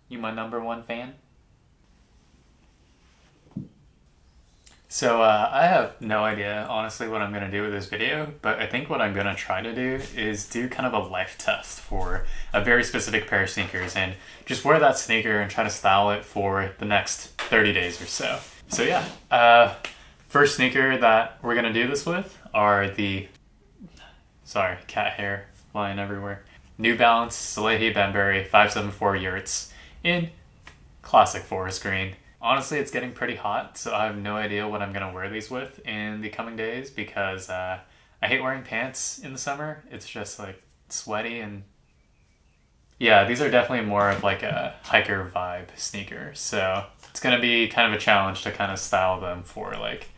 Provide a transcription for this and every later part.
You my number one fan? So I have no idea, honestly, what I'm going to do with this video, but I think what I'm going to try to do is do kind of a life test for a very specific pair of sneakers and just wear that sneaker and try to style it for the next 30 days or so. So yeah, first sneaker that we're going to do this with are the, sorry, cat hair flying everywhere, New Balance Salehi Banbury 574 Yurts in classic forest green. Honestly, it's getting pretty hot, so I have no idea what I'm going to wear these with in the coming days because I hate wearing pants in the summer. It's just like sweaty and yeah, these are definitely more of like a hiker vibe sneaker. So it's going to be kind of a challenge to kind of style them for like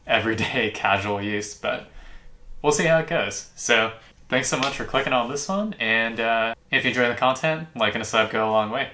everyday casual use, but we'll see how it goes. So thanks so much for clicking on this one, and if you enjoy the content, like and a sub go a long way.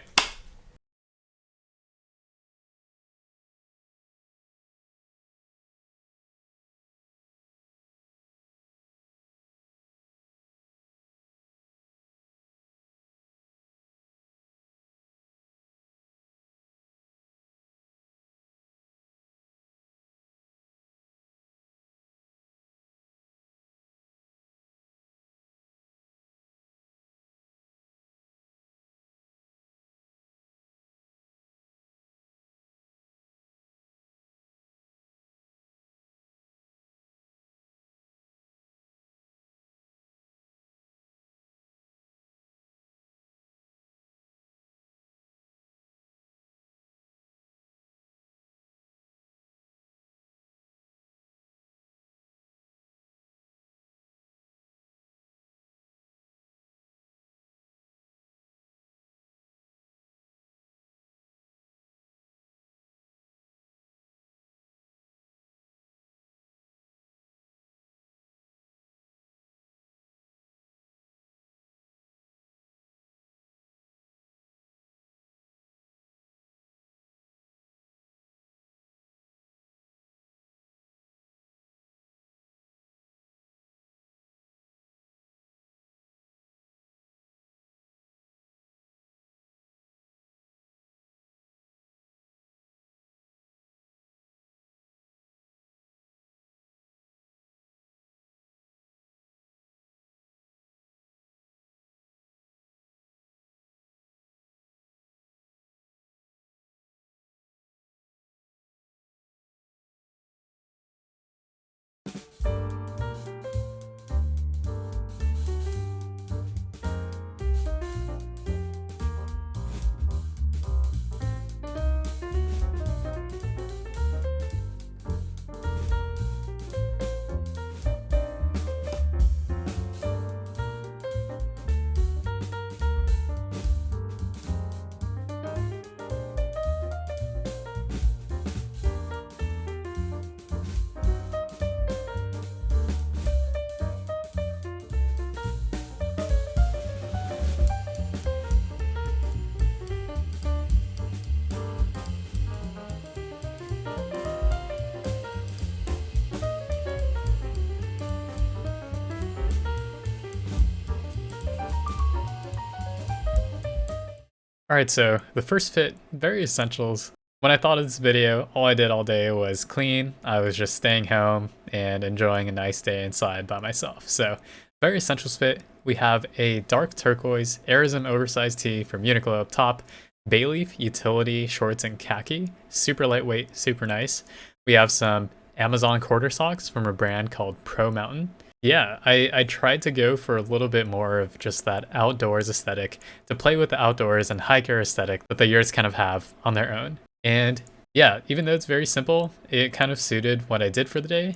Alright, so the first fit, very essentials. When I thought of this video, all I did all day was clean. I was just staying home and enjoying a nice day inside by myself. So, very essentials fit. We have a dark turquoise Arizona oversized tee from Uniqlo up top, Bayleaf utility shorts in khaki, super lightweight, super nice. We have some Amazon quarter socks from a brand called Pro Mountain. Yeah, I tried to go for a little bit more of just that outdoors aesthetic, to play with the outdoors and hiker aesthetic that the yurts kind of have on their own. And yeah, even though it's very simple, it kind of suited what I did for the day,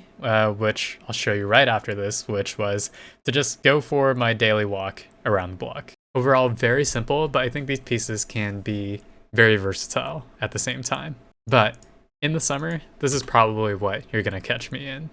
which I'll show you right after this, which was to just go for my daily walk around the block. Overall, very simple, but I think these pieces can be very versatile at the same time. But in the summer, this is probably what you're gonna catch me in.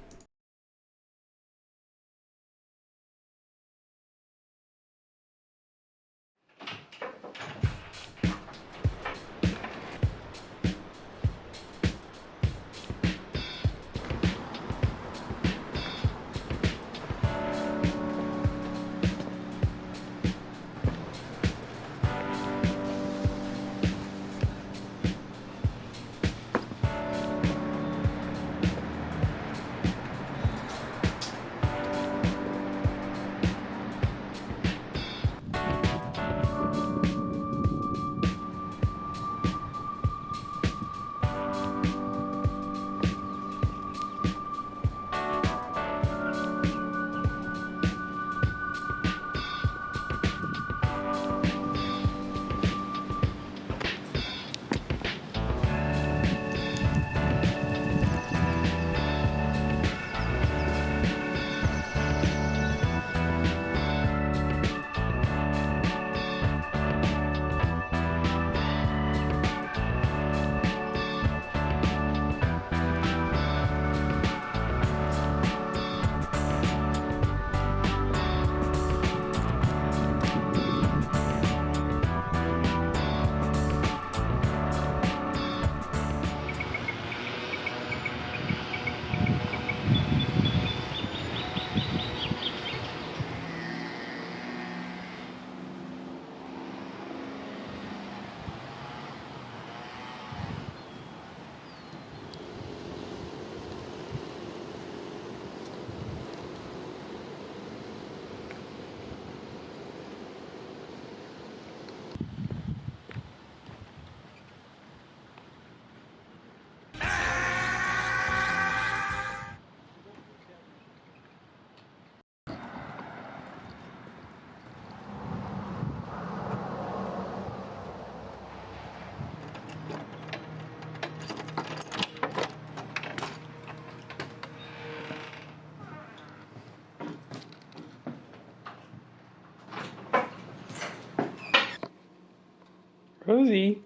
Rosie.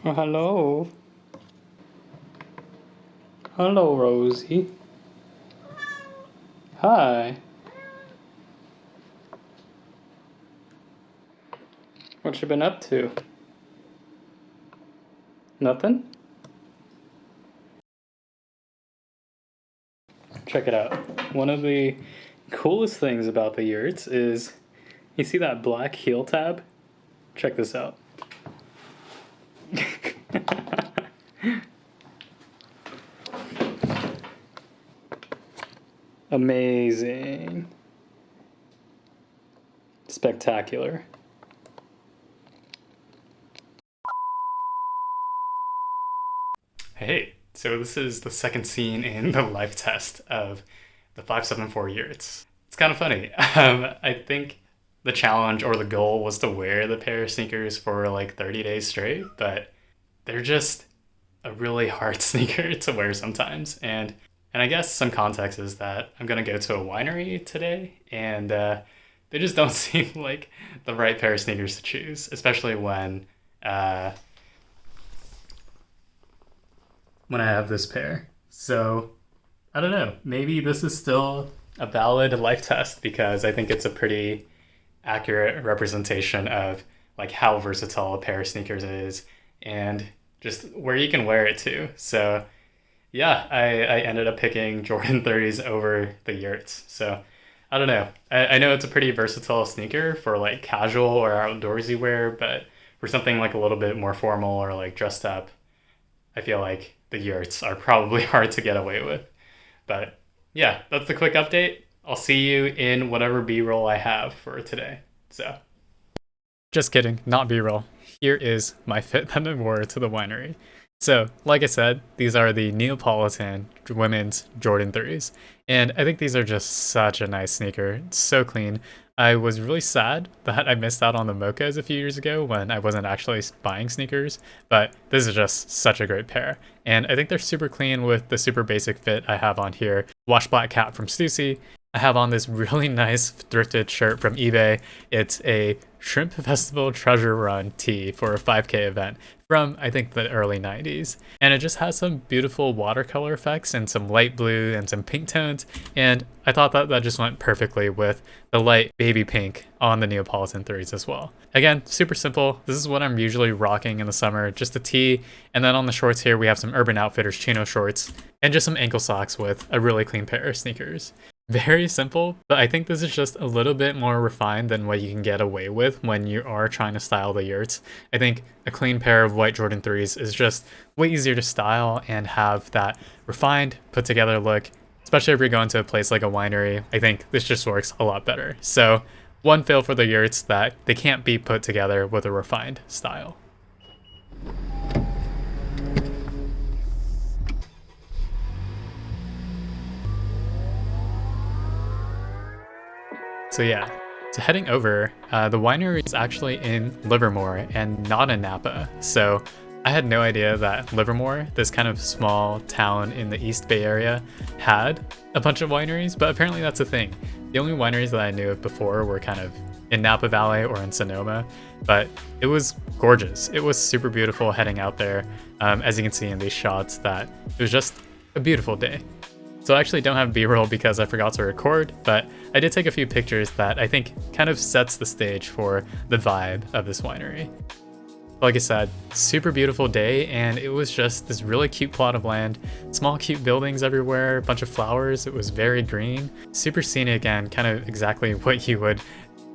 Oh, hello. Hello, Rosie. Hi. What you been up to? Nothing? Check it out. One of the coolest things about the yurts is, you see that black heel tab? Check this out. Amazing. Spectacular. Hey, so this is the second scene in the life test of the 574 yurts. It's kind of funny. I think the challenge or the goal was to wear the pair of sneakers for like 30 days straight, but they're just a really hard sneaker to wear sometimes. And I guess some context is that I'm gonna go to a winery today, and they just don't seem like the right pair of sneakers to choose, especially when I have this pair. So I don't know, maybe this is still a valid life test because I think it's a pretty accurate representation of like how versatile a pair of sneakers is and just where you can wear it to. So yeah, I ended up picking Jordan 30s over the yurts. So I don't know. I know it's a pretty versatile sneaker for like casual or outdoorsy wear, but for something like a little bit more formal or like dressed up, I feel like the yurts are probably hard to get away with. But yeah, that's the quick update. I'll see you in whatever B-roll I have for today. So, just kidding, not B-roll. Here is my fit that I wore to the winery. So, like I said, these are the Neopolitan women's Jordan 3s. And I think these are just such a nice sneaker. It's so clean. I was really sad that I missed out on the Mochas a few years ago when I wasn't actually buying sneakers, but this is just such a great pair. And I think they're super clean with the super basic fit I have on here. Wash black cap from Stussy. I have on this really nice thrifted shirt from eBay. It's a Shrimp Festival Treasure Run tee for a 5K event from, I think, the early 90s. And it just has some beautiful watercolor effects and some light blue and some pink tones. And I thought that that just went perfectly with the light baby pink on the Neapolitan 3s as well. Again, super simple. This is what I'm usually rocking in the summer, just a tee. And then on the shorts here, we have some Urban Outfitters chino shorts and just some ankle socks with a really clean pair of sneakers. Very simple, but I think this is just a little bit more refined than what you can get away with when you are trying to style the yurts. I think a clean pair of white Jordan 3s is just way easier to style and have that refined, put together look, especially if you're going to a place like a winery. I think this just works a lot better. So one fail for the yurts that they can't be put together with a refined style. So yeah, so heading over, the winery is actually in Livermore and not in Napa. So I had no idea that Livermore, this kind of small town in the East Bay Area, had a bunch of wineries, but apparently that's a thing. The only wineries that I knew of before were kind of in Napa Valley or in Sonoma, but it was gorgeous. It was super beautiful heading out there. As you can see in these shots, that it was just a beautiful day. So I actually don't have B-roll because I forgot to record, but I did take a few pictures that I think kind of sets the stage for the vibe of this winery. Like I said, super beautiful day, and it was just this really cute plot of land, small cute buildings everywhere, a bunch of flowers. It was very green, super scenic, and kind of exactly what you would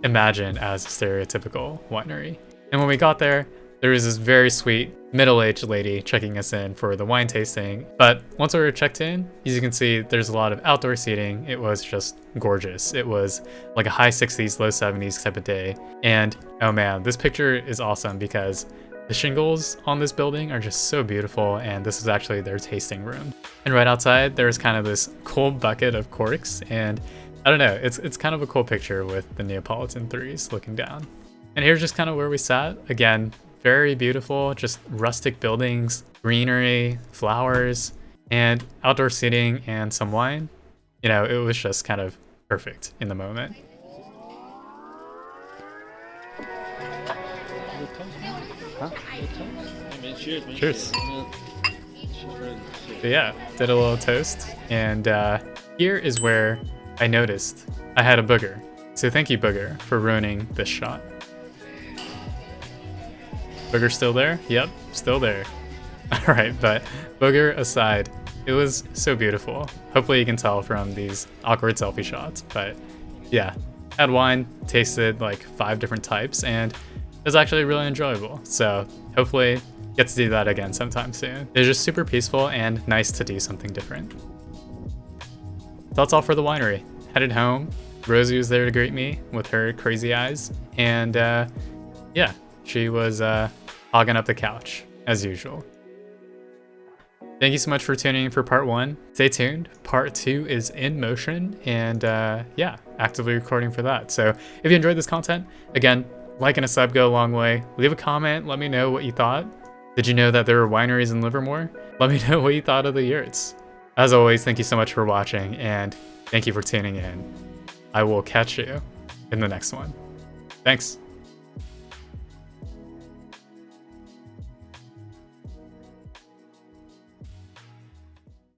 imagine as a stereotypical winery. And when we got there was this very sweet middle-aged lady checking us in for the wine tasting. But once we were checked in, as you can see, there's a lot of outdoor seating. It was just gorgeous. It was like a high 60s, low 70s type of day. And oh man, this picture is awesome because the shingles on this building are just so beautiful, and this is actually their tasting room. And right outside, there's kind of this cool bucket of corks, and I don't know, it's kind of a cool picture with the Neapolitan 3s looking down. And here's just kind of where we sat. Again, very beautiful, just rustic buildings, greenery, flowers, and outdoor seating and some wine. You know, it was just kind of perfect in the moment. Huh? Hey man, cheers, man. Cheers. Cheers. But yeah, did a little toast, and here is where I noticed I had a booger. So thank you, Booger, for ruining this shot. Booger still there? Yep, still there. Alright, but Booger aside, it was so beautiful. Hopefully you can tell from these awkward selfie shots, but yeah. Had wine, tasted like 5 different types, and it was actually really enjoyable. So hopefully get to do that again sometime soon. It was just super peaceful and nice to do something different. That's all for the winery. Headed home. Rosie was there to greet me with her crazy eyes, and yeah, she was hogging up the couch as usual. Thank you so much for tuning in for part 1. Stay tuned. Part 2 is in motion, and yeah, actively recording for that. So if you enjoyed this content, again, like and a sub go a long way. Leave a comment. Let me know what you thought. Did you know that there are wineries in Livermore? Let me know what you thought of the yurts. As always, thank you so much for watching, and thank you for tuning in. I will catch you in the next one. Thanks.